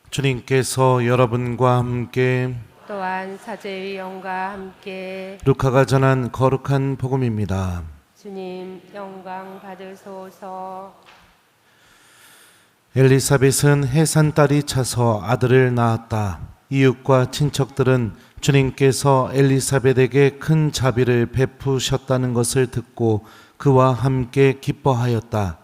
주님께서 여러분과 함께 또한 사제의 영과 함께 루카가 전한 거룩한 복음입니다. 주님 영광 받으소서. 엘리사벳은 해산딸이 차서 아들을 낳았다. 이웃과 친척들은 주님께서 엘리사벳에게 큰 자비를 베푸셨다는 것을 듣고 그와 함께 기뻐하였다.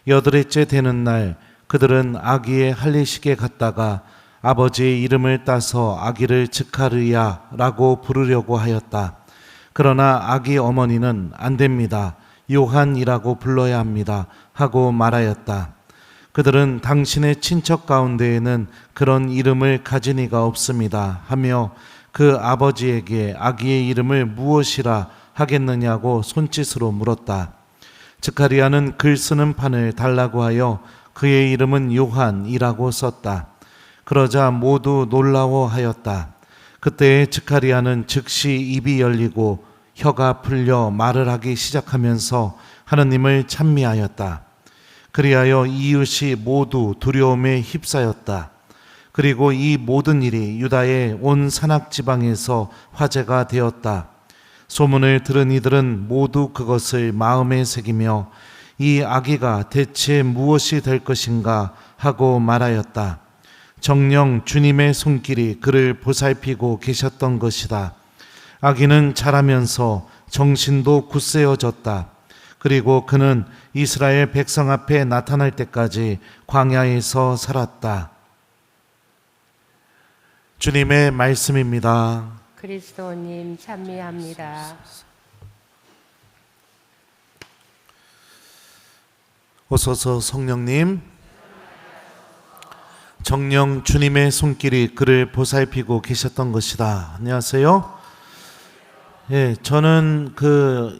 8일째 되는 날 그들은 아기의 할례식에 갔다가 아버지의 이름을 따서 아기를 즈카르야라고 부르려고 하였다. 그러나 아기 어머니는 안 됩니다. 요한이라고 불러야 합니다. 하고 말하였다. 그들은 당신의 친척 가운데에는 그런 이름을 가진 이가 없습니다. 하며 그 아버지에게 아기의 이름을 무엇이라 하겠느냐고 손짓으로 물었다. 즈카리아는 글 쓰는 판을 달라고 하여 그의 이름은 요한이라고 썼다. 그러자 모두 놀라워하였다. 그때 즈카리아는 즉시 입이 열리고 혀가 풀려 말을 하기 시작하면서 하느님을 찬미하였다. 그리하여 이웃이 모두 두려움에 휩싸였다. 그리고 이 모든 일이 유다의 온 산악지방에서 화제가 되었다. 소문을 들은 이들은 모두 그것을 마음에 새기며 이 아기가 대체 무엇이 될 것인가 하고 말하였다. 정녕 주님의 손길이 그를 보살피고 계셨던 것이다. 아기는 자라면서 정신도 굳세어졌다. 그리고 그는 이스라엘 백성 앞에 나타날 때까지 광야에서 살았다. 주님의 말씀입니다. 그리스도님 찬미합니다. 오소서 성령님, 정녕 주님의 손길이 그를 보살피고 계셨던 것이다. 안녕하세요. 예, 저는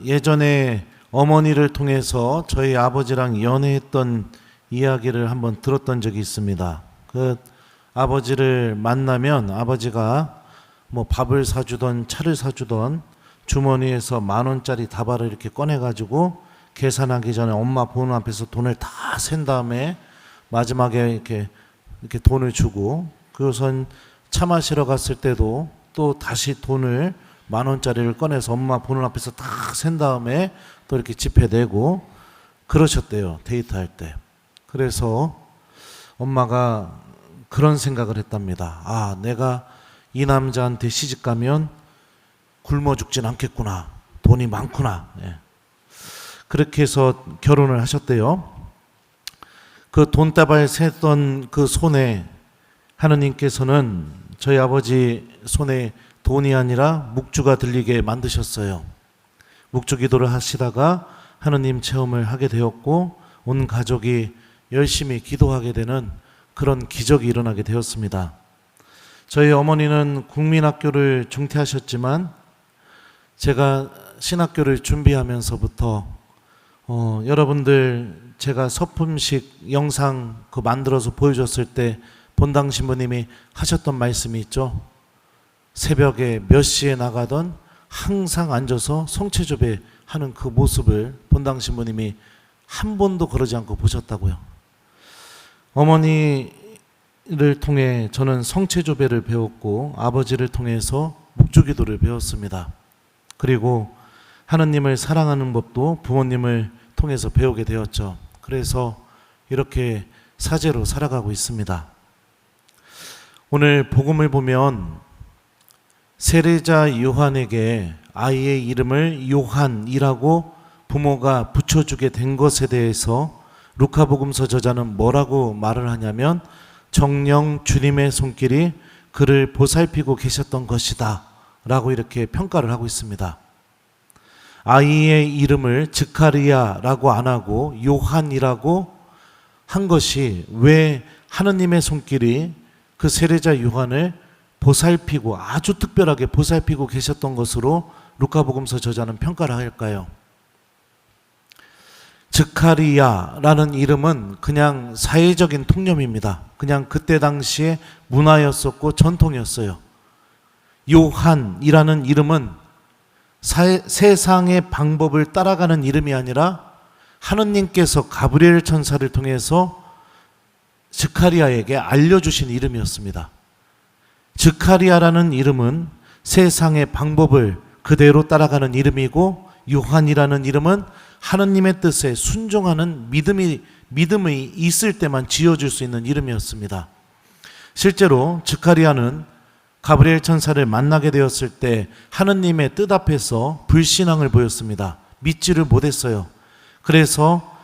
예전에 어머니를 통해서 저희 아버지랑 연애했던 이야기를 한번 들었던 적이 있습니다. 아버지를 만나면 아버지가 뭐 밥을 사주던 차를 사주던 주머니에서 10,000원짜리 다발을 이렇게 꺼내가지고 계산하기 전에 엄마 보는 앞에서 돈을 다 센 다음에 마지막에 이렇게 돈을 주고, 그것은 차 마시러 갔을 때도 또 다시 돈을 10,000원짜리를 꺼내서 엄마 보는 앞에서 다 센 다음에 또 이렇게 지폐 내고 그러셨대요, 데이트할 때. 그래서 엄마가 그런 생각을 했답니다. 아, 내가 이 남자한테 시집 가면 굶어 죽진 않겠구나, 돈이 많구나. 예. 그렇게 해서 결혼을 하셨대요. 그 돈다발 셌던 그 손에 하느님께서는 저희 아버지 손에 돈이 아니라 묵주가 들리게 만드셨어요. 묵주 기도를 하시다가 하느님 체험을 하게 되었고 온 가족이 열심히 기도하게 되는 그런 기적이 일어나게 되었습니다. 저희 어머니는 국민학교를 중퇴하셨지만 제가 신학교를 준비하면서부터 여러분들 제가 서품식 영상 만들어서 보여줬을 때 본당 신부님이 하셨던 말씀이 있죠. 새벽에 몇 시에 나가던 항상 앉아서 성체조배 하는 그 모습을 본당 신부님이 한 번도 그러지 않고 보셨다고요. 어머니를 통해 저는 성체조배를 배웠고 아버지를 통해서 묵주기도를 배웠습니다. 그리고 하느님을 사랑하는 법도 부모님을 통해서 배우게 되었죠. 그래서 이렇게 사제로 살아가고 있습니다. 오늘 복음을 보면 세례자 요한에게 아이의 이름을 요한이라고 부모가 붙여주게 된 것에 대해서 루카복음서 저자는 뭐라고 말을 하냐면 정녕 주님의 손길이 그를 보살피고 계셨던 것이다 라고 이렇게 평가를 하고 있습니다. 아이의 이름을 즈카리야라고 안 하고 요한이라고 한 것이 왜 하느님의 손길이 그 세례자 요한을 보살피고 아주 특별하게 보살피고 계셨던 것으로 루카복음서 저자는 평가를 할까요? 즈카리야라는 이름은 그냥 사회적인 통념입니다. 그냥 그때 당시에 문화였었고 전통이었어요. 요한이라는 이름은 세상의 방법을 따라가는 이름이 아니라 하느님께서 가브리엘 천사를 통해서 즈카리아에게 알려주신 이름이었습니다. 즈카리아라는 이름은 세상의 방법을 그대로 따라가는 이름이고, 요한이라는 이름은 하느님의 뜻에 순종하는 믿음이 있을 때만 지어줄 수 있는 이름이었습니다. 실제로 즈카리아는 가브리엘 천사를 만나게 되었을 때 하느님의 뜻 앞에서 불신앙을 보였습니다. 믿지를 못했어요. 그래서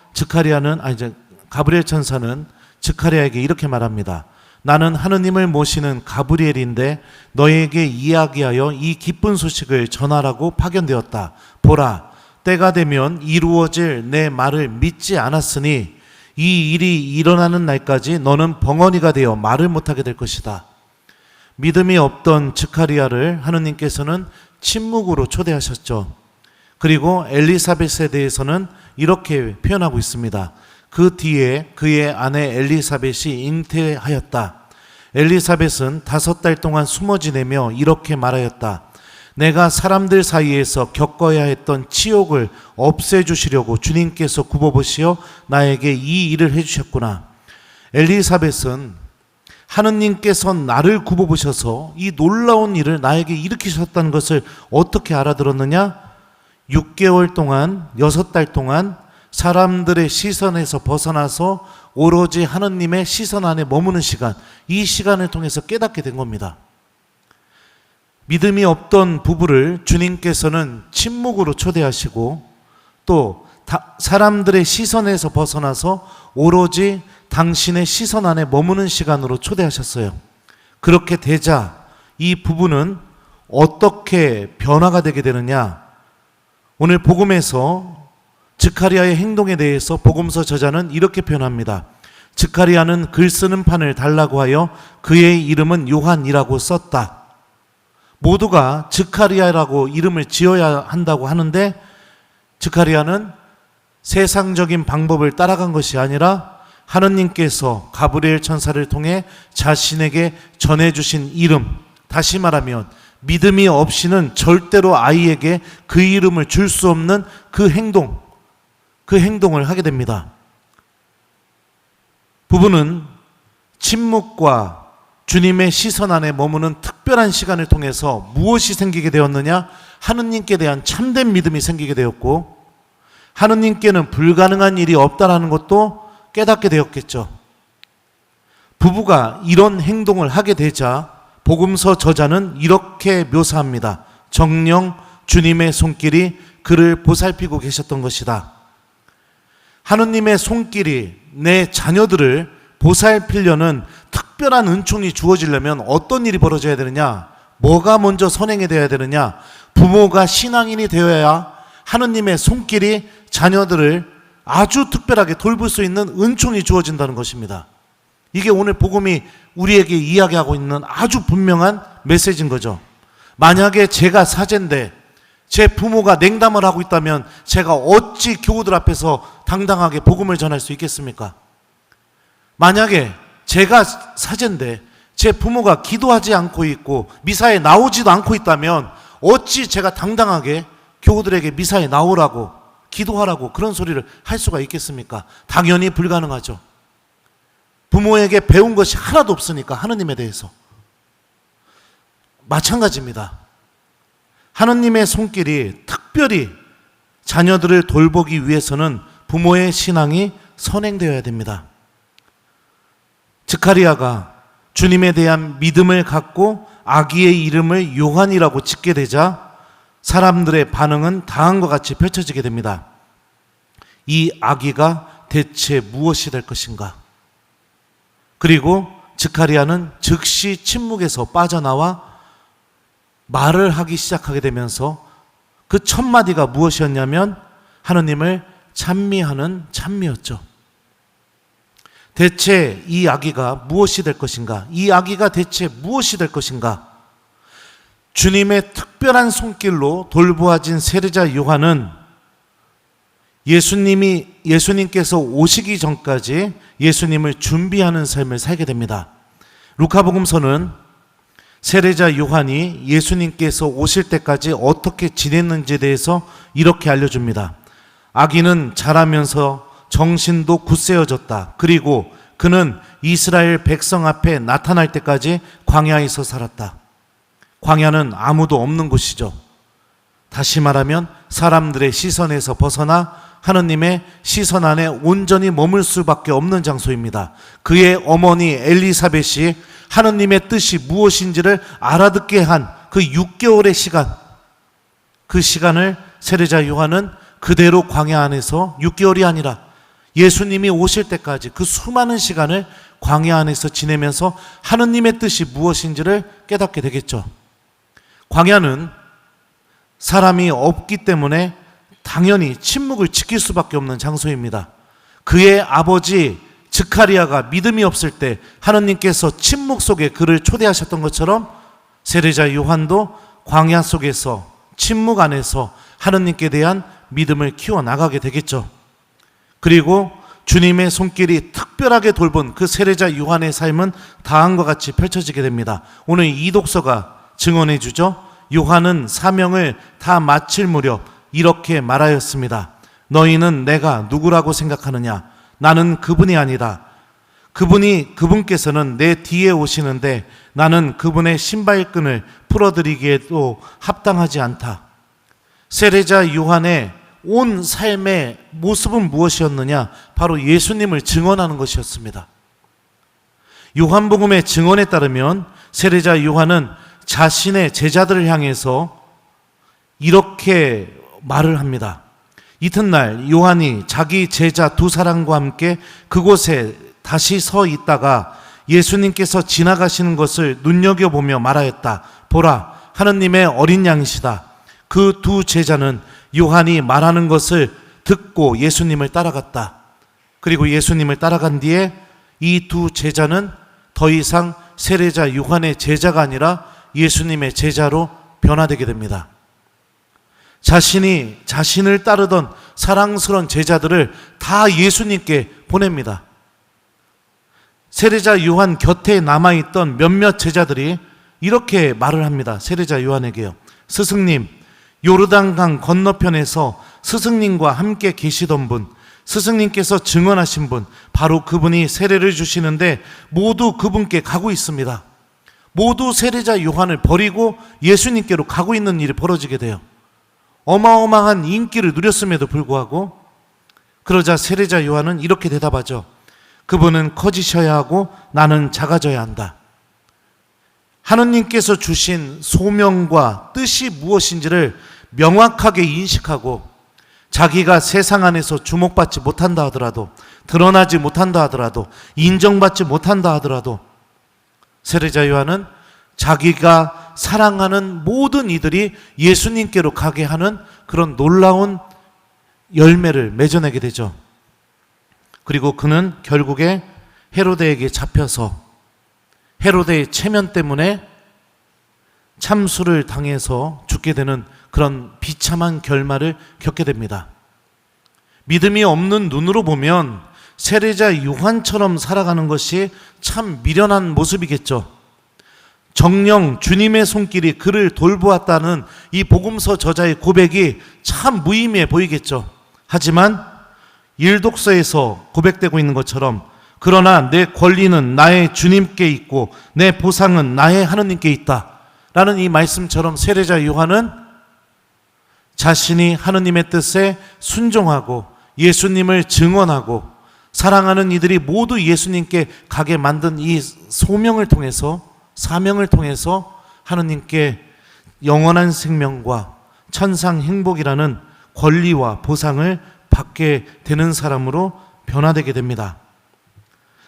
가브리엘 천사는 즈카리아에게 이렇게 말합니다. 나는 하느님을 모시는 가브리엘인데 너에게 이야기하여 이 기쁜 소식을 전하라고 파견되었다. 보라, 때가 되면 이루어질 내 말을 믿지 않았으니 이 일이 일어나는 날까지 너는 벙어리가 되어 말을 못하게 될 것이다. 믿음이 없던 즈카리아를 하느님께서는 침묵으로 초대하셨죠. 그리고 엘리사벳에 대해서는 이렇게 표현하고 있습니다. 그 뒤에 그의 아내 엘리사벳이 잉태하였다. 엘리사벳은 5달 동안 숨어 지내며 이렇게 말하였다. 내가 사람들 사이에서 겪어야 했던 치욕을 없애주시려고 주님께서 굽어보시어 나에게 이 일을 해주셨구나. 엘리사벳은 하느님께서 나를 굽어보셔서 이 놀라운 일을 나에게 일으키셨다는 것을 어떻게 알아들었느냐? 6개월 동안, 6달 동안 사람들의 시선에서 벗어나서 오로지 하느님의 시선 안에 머무는 시간, 이 시간을 통해서 깨닫게 된 겁니다. 믿음이 없던 부부를 주님께서는 침묵으로 초대하시고, 또 사람들의 시선에서 벗어나서 오로지 당신의 시선 안에 머무는 시간으로 초대하셨어요. 그렇게 되자 이 부부는 어떻게 변화가 되게 되느냐? 오늘 복음에서 즈카리아의 행동에 대해서 복음서 저자는 이렇게 표현합니다. 즈카리아는 글 쓰는 판을 달라고 하여 그의 이름은 요한이라고 썼다. 모두가 즈카리아라고 이름을 지어야 한다고 하는데, 즈카리아는 세상적인 방법을 따라간 것이 아니라 하느님께서 가브리엘 천사를 통해 자신에게 전해주신 이름, 다시 말하면 믿음이 없이는 절대로 아이에게 그 이름을 줄 수 없는 그 행동을 하게 됩니다. 부부는 침묵과 주님의 시선 안에 머무는 특별한 시간을 통해서 무엇이 생기게 되었느냐? 하느님께 대한 참된 믿음이 생기게 되었고, 하느님께는 불가능한 일이 없다라는 것도 깨닫게 되었겠죠. 부부가 이런 행동을 하게 되자 복음서 저자는 이렇게 묘사합니다. 정녕 주님의 손길이 그를 보살피고 계셨던 것이다. 하느님의 손길이 내 자녀들을 보살피려는 특별한 은총이 주어지려면 어떤 일이 벌어져야 되느냐? 뭐가 먼저 선행이 되어야 되느냐? 부모가 신앙인이 되어야 하느님의 손길이 자녀들을 아주 특별하게 돌볼 수 있는 은총이 주어진다는 것입니다. 이게 오늘 복음이 우리에게 이야기하고 있는 아주 분명한 메시지인 거죠. 만약에 제가 사제인데 제 부모가 냉담을 하고 있다면 제가 어찌 교우들 앞에서 당당하게 복음을 전할 수 있겠습니까? 만약에 제가 사제인데 제 부모가 기도하지 않고 있고 미사에 나오지도 않고 있다면 어찌 제가 당당하게 교우들에게 미사에 나오라고 기도하라고 그런 소리를 할 수가 있겠습니까? 당연히 불가능하죠. 부모에게 배운 것이 하나도 없으니까 하느님에 대해서. 마찬가지입니다. 하느님의 손길이 특별히 자녀들을 돌보기 위해서는 부모의 신앙이 선행되어야 됩니다. 즈카리아가 주님에 대한 믿음을 갖고 아기의 이름을 요한이라고 짓게 되자 사람들의 반응은 다음과 같이 펼쳐지게 됩니다. 이 아기가 대체 무엇이 될 것인가? 그리고 즈카리아는 즉시 침묵에서 빠져나와 말을 하기 시작하게 되면서 그 첫 마디가 무엇이었냐면 하느님을 찬미하는 찬미였죠. 대체 이 아기가 무엇이 될 것인가? 이 아기가 대체 무엇이 될 것인가? 주님의 특별한 손길로 돌보아진 세례자 요한은 예수님께서 오시기 전까지 예수님을 준비하는 삶을 살게 됩니다. 루카복음서는 세례자 요한이 예수님께서 오실 때까지 어떻게 지냈는지에 대해서 이렇게 알려줍니다. 아기는 자라면서 정신도 굳세어졌다. 그리고 그는 이스라엘 백성 앞에 나타날 때까지 광야에서 살았다. 광야는 아무도 없는 곳이죠. 다시 말하면 사람들의 시선에서 벗어나 하느님의 시선 안에 온전히 머물 수밖에 없는 장소입니다. 그의 어머니 엘리사벳이 하느님의 뜻이 무엇인지를 알아듣게 한 그 6개월의 시간, 그 시간을 세례자 요한은 그대로 광야 안에서 6개월이 아니라 예수님이 오실 때까지 그 수많은 시간을 광야 안에서 지내면서 하느님의 뜻이 무엇인지를 깨닫게 되겠죠. 광야는 사람이 없기 때문에 당연히 침묵을 지킬 수밖에 없는 장소입니다. 그의 아버지 스가랴가 믿음이 없을 때 하느님께서 침묵 속에 그를 초대하셨던 것처럼 세례자 요한도 광야 속에서 침묵 안에서 하느님께 대한 믿음을 키워나가게 되겠죠. 그리고 주님의 손길이 특별하게 돌본 그 세례자 요한의 삶은 다음과 같이 펼쳐지게 됩니다. 오늘 이 독서가 증언해 주죠. 요한은 사명을 다 마칠 무렵 이렇게 말하였습니다. 너희는 내가 누구라고 생각하느냐? 나는 그분이 아니다. 그분께서는 내 뒤에 오시는데 나는 그분의 신발끈을 풀어드리기에도 합당하지 않다. 세례자 요한의 온 삶의 모습은 무엇이었느냐? 바로 예수님을 증언하는 것이었습니다. 요한복음의 증언에 따르면 세례자 요한은 자신의 제자들을 향해서 이렇게 말을 합니다. 이튿날 요한이 자기 제자 2사람과 함께 그곳에 다시 서 있다가 예수님께서 지나가시는 것을 눈여겨보며 말하였다. 보라, 하느님의 어린 양이시다. 그 2 제자는 요한이 말하는 것을 듣고 예수님을 따라갔다. 그리고 예수님을 따라간 뒤에 이 2 제자는 더 이상 세례자 요한의 제자가 아니라 예수님의 제자로 변화되게 됩니다. 자신을 따르던 사랑스러운 제자들을 다 예수님께 보냅니다. 세례자 요한 곁에 남아있던 몇몇 제자들이 이렇게 말을 합니다. 세례자 요한에게요. 스승님, 요르단강 건너편에서 스승님과 함께 계시던 분, 스승님께서 증언하신 분, 바로 그분이 세례를 주시는데 모두 그분께 가고 있습니다. 모두 세례자 요한을 버리고 예수님께로 가고 있는 일이 벌어지게 돼요. 어마어마한 인기를 누렸음에도 불구하고 그러자 세례자 요한은 이렇게 대답하죠. 그분은 커지셔야 하고 나는 작아져야 한다. 하느님께서 주신 소명과 뜻이 무엇인지를 명확하게 인식하고 자기가 세상 안에서 주목받지 못한다 하더라도, 드러나지 못한다 하더라도, 인정받지 못한다 하더라도 세례자 요한은 자기가 사랑하는 모든 이들이 예수님께로 가게 하는 그런 놀라운 열매를 맺어내게 되죠. 그리고 그는 결국에 헤로데에게 잡혀서 헤로데의 체면 때문에 참수를 당해서 죽게 되는 그런 비참한 결말을 겪게 됩니다. 믿음이 없는 눈으로 보면 세례자 요한처럼 살아가는 것이 참 미련한 모습이겠죠. 정녕 주님의 손길이 그를 돌보았다는 이 복음서 저자의 고백이 참 무의미해 보이겠죠. 하지만 일독서에서 고백되고 있는 것처럼 그러나 내 권리는 나의 주님께 있고 내 보상은 나의 하느님께 있다 라는 이 말씀처럼 세례자 요한은 자신이 하느님의 뜻에 순종하고 예수님을 증언하고 사랑하는 이들이 모두 예수님께 가게 만든 이 소명을 통해서, 사명을 통해서 하느님께 영원한 생명과 천상 행복이라는 권리와 보상을 받게 되는 사람으로 변화되게 됩니다.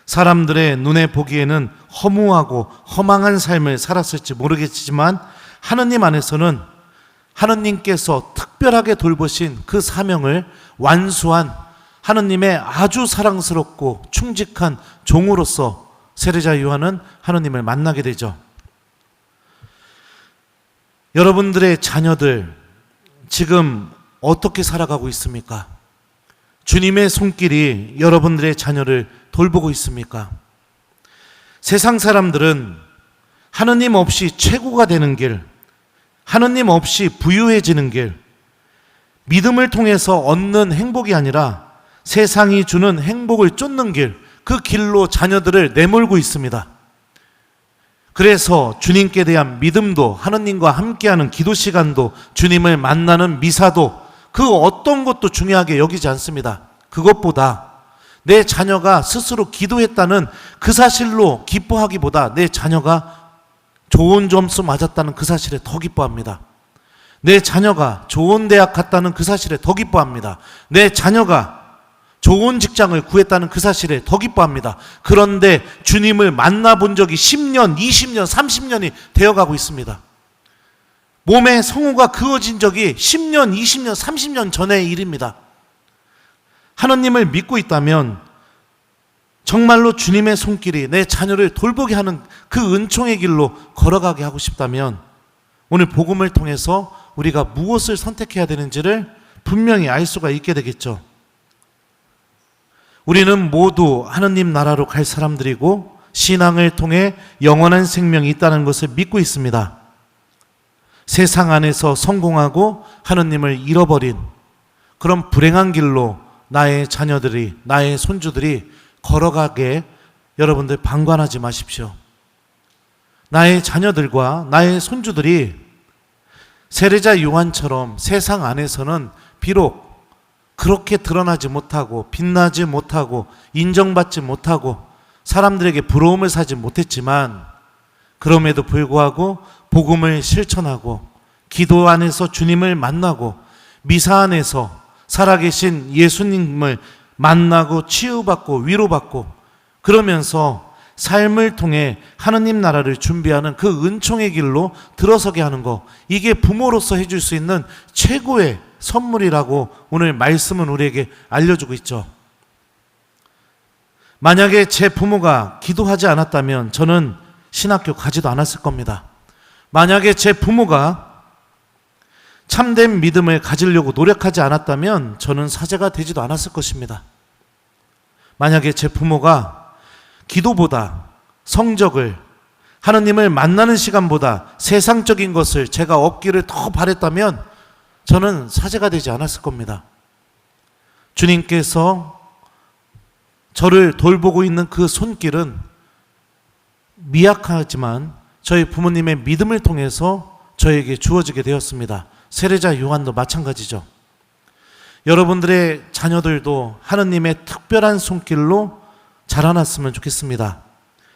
사람들의 눈에 보기에는 허무하고 허망한 삶을 살았을지 모르겠지만 하느님 안에서는 하느님께서 특별하게 돌보신 그 사명을 완수한 하느님의 아주 사랑스럽고 충직한 종으로서 세례자 요한은 하느님을 만나게 되죠. 여러분들의 자녀들 지금 어떻게 살아가고 있습니까? 주님의 손길이 여러분들의 자녀를 돌보고 있습니까? 세상 사람들은 하느님 없이 최고가 되는 길, 하느님 없이 부유해지는 길, 믿음을 통해서 얻는 행복이 아니라 세상이 주는 행복을 쫓는 길, 그 길로 자녀들을 내몰고 있습니다. 그래서 주님께 대한 믿음도, 하느님과 함께하는 기도 시간도, 주님을 만나는 미사도 그 어떤 것도 중요하게 여기지 않습니다. 그것보다 내 자녀가 스스로 기도했다는 그 사실로 기뻐하기보다 내 자녀가 좋은 점수 맞았다는 그 사실에 더 기뻐합니다. 내 자녀가 좋은 대학 갔다는 그 사실에 더 기뻐합니다. 내 자녀가 좋은 직장을 구했다는 그 사실에 더 기뻐합니다. 그런데 주님을 만나본 적이 10년, 20년, 30년이 되어가고 있습니다. 몸에 성호가 그어진 적이 10년, 20년, 30년 전의 일입니다. 하나님을 믿고 있다면 정말로 주님의 손길이 내 자녀를 돌보게 하는 그 은총의 길로 걸어가게 하고 싶다면 오늘 복음을 통해서 우리가 무엇을 선택해야 되는지를 분명히 알 수가 있게 되겠죠. 우리는 모두 하느님 나라로 갈 사람들이고 신앙을 통해 영원한 생명이 있다는 것을 믿고 있습니다. 세상 안에서 성공하고 하느님을 잃어버린 그런 불행한 길로 나의 자녀들이, 나의 손주들이 걸어가게 여러분들 방관하지 마십시오. 나의 자녀들과 나의 손주들이 세례자 요한처럼 세상 안에서는 비록 그렇게 드러나지 못하고 빛나지 못하고 인정받지 못하고 사람들에게 부러움을 사지 못했지만 그럼에도 불구하고 복음을 실천하고 기도 안에서 주님을 만나고 미사 안에서 살아계신 예수님을 만나고 치유받고 위로받고 그러면서 삶을 통해 하느님 나라를 준비하는 그 은총의 길로 들어서게 하는 거, 이게 부모로서 해줄 수 있는 최고의 선물이라고 오늘 말씀은 우리에게 알려주고 있죠. 만약에 제 부모가 기도하지 않았다면 저는 신학교 가지도 않았을 겁니다. 만약에 제 부모가 참된 믿음을 가지려고 노력하지 않았다면 저는 사제가 되지도 않았을 것입니다. 만약에 제 부모가 기도보다 성적을, 하느님을 만나는 시간보다 세상적인 것을 제가 얻기를 더 바랬다면 저는 사제가 되지 않았을 겁니다. 주님께서 저를 돌보고 있는 그 손길은 미약하지만 저희 부모님의 믿음을 통해서 저에게 주어지게 되었습니다. 세례자 요한도 마찬가지죠. 여러분들의 자녀들도 하느님의 특별한 손길로 자라났으면 좋겠습니다.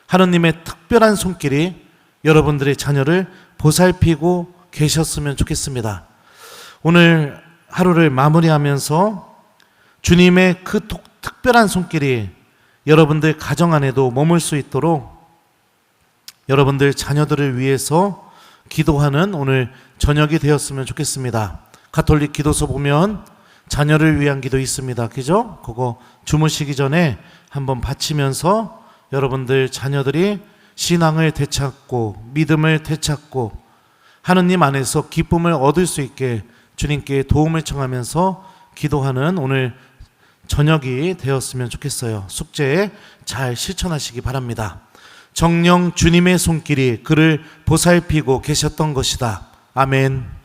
하느님의 특별한 손길이 여러분들의 자녀를 보살피고 계셨으면 좋겠습니다. 오늘 하루를 마무리하면서 주님의 그 특별한 손길이 여러분들 가정 안에도 머물 수 있도록 여러분들 자녀들을 위해서 기도하는 오늘 저녁이 되었으면 좋겠습니다. 가톨릭 기도서 보면 자녀를 위한 기도 있습니다. 그죠? 그거 주무시기 전에 한번 바치면서 여러분들 자녀들이 신앙을 되찾고 믿음을 되찾고 하느님 안에서 기쁨을 얻을 수 있게 주님께 도움을 청하면서 기도하는 오늘 저녁이 되었으면 좋겠어요. 숙제에 잘 실천하시기 바랍니다. 정녕 주님의 손길이 그를 보살피고 계셨던 것이다. 아멘.